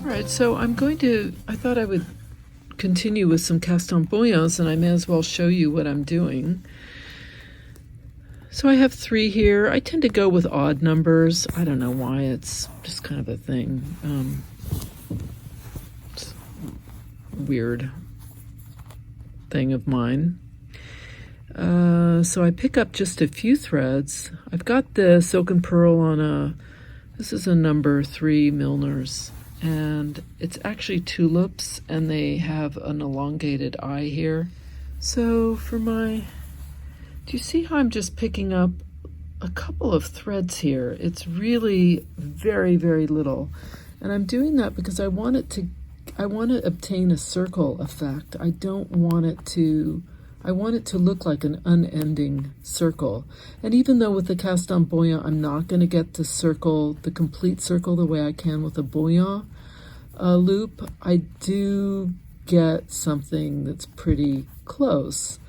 All right, so I thought I would continue with some cast on bullions, and I may as well show you what I'm doing. So I have 3 here. I tend to go with odd numbers. I don't know why, it's just kind of a thing. It's a weird thing of mine. So I pick up just a few threads. I've got the silk and pearl on this is a number 3 Milner's, and it's actually tulips, and they have an elongated eye here. So do you see how I'm just picking up a couple of threads here? It's really very, very little. And I'm doing that because I want to obtain a circle effect. I want it to look like an unending circle. And even though with the cast on bullion, I'm not going to get the complete circle the way I can with a bullion loop, I do get something that's pretty close.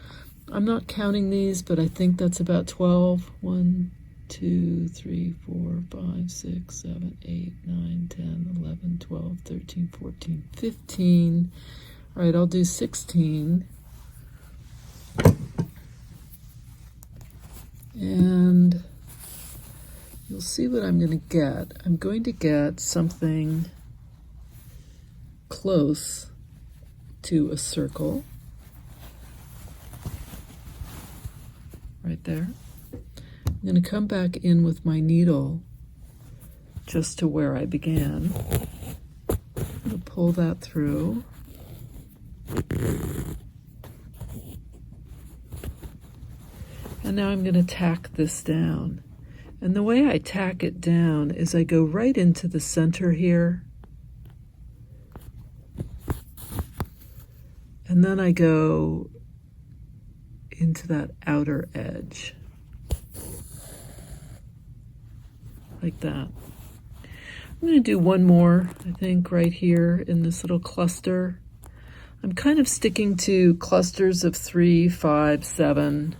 I'm not counting these, but I think that's about 12. 1, 2, 3, 4, 5, 6, 7, 8, 9, 10, 11, 12, 13, 14, 15. All right, I'll do 16. And you'll see what I'm going to get. I'm going to get something close to a circle. Right there. I'm going to come back in with my needle just to where I began. I'm going to pull that through. And now I'm going to tack this down. And the way I tack it down is I go right into the center here. And then I go into that outer edge. Like that. I'm going to do one more, I think, right here in this little cluster. I'm kind of sticking to clusters of 3, 5, 7,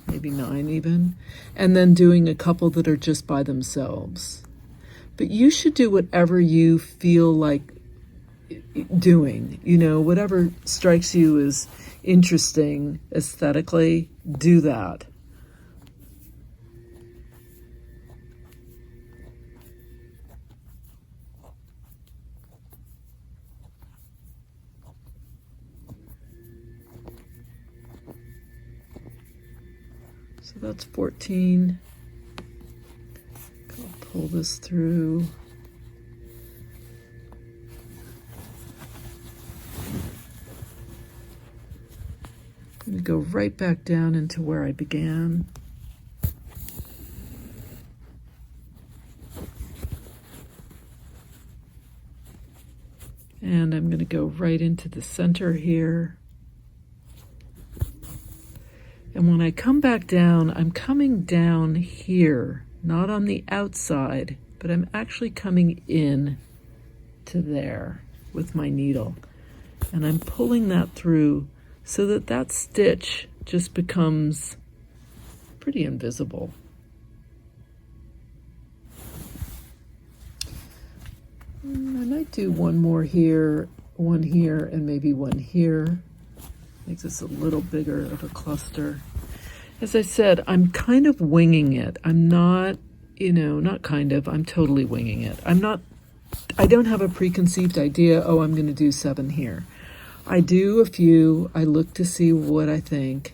maybe 9 even, and then doing a couple that are just by themselves. But you should do whatever you feel like doing, whatever strikes you as interesting aesthetically, do that. So that's 14. I'll pull this through. I'm going to go right back down into where I began. And I'm going to go right into the center here. And when I come back down, I'm coming down here, not on the outside, but I'm actually coming in to there with my needle. And I'm pulling that through so that that stitch just becomes pretty invisible. I might do one more here, one here, and maybe one here. Makes this a little bigger of a cluster. As I said, I'm kind of winging it. I'm not, I'm totally winging it. I don't have a preconceived idea, I'm going to do 7 here. I do a few, I look to see what I think.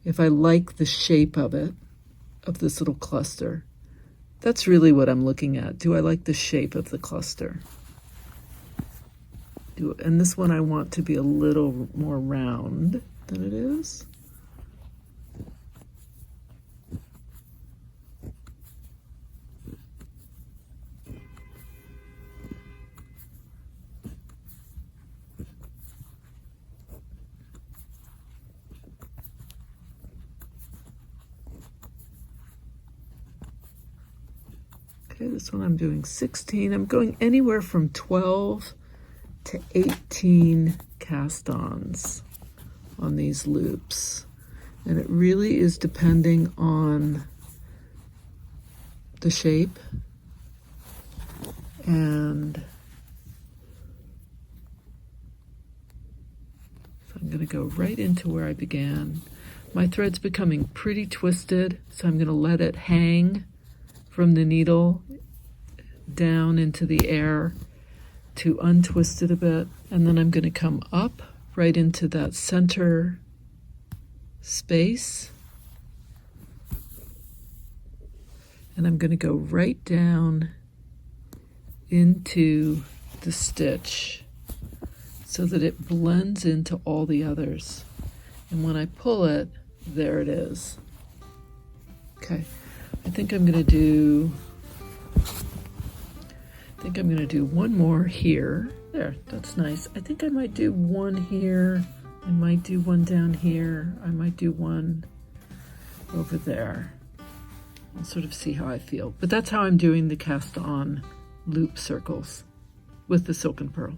If I like the shape of it, of this little cluster, that's really what I'm looking at. Do I like the shape of the cluster? And this one I want to be a little more round than it is. Okay, this one I'm doing 16. I'm going anywhere from 12 to 18 cast-ons on these loops. And it really is depending on the shape and go right into where I began. My thread's becoming pretty twisted, so I'm going to let it hang from the needle down into the air to untwist it a bit. And then I'm going to come up right into that center space. And I'm going to go right down into the stitch so that it blends into all the others. And when I pull it, there it is. Okay, I think I'm going to do one more here. There, that's nice. I think I might do one here. I might do one down here. I might do one over there. I'll sort of see how I feel. But that's how I'm doing the cast on loop circles with the silken pearl.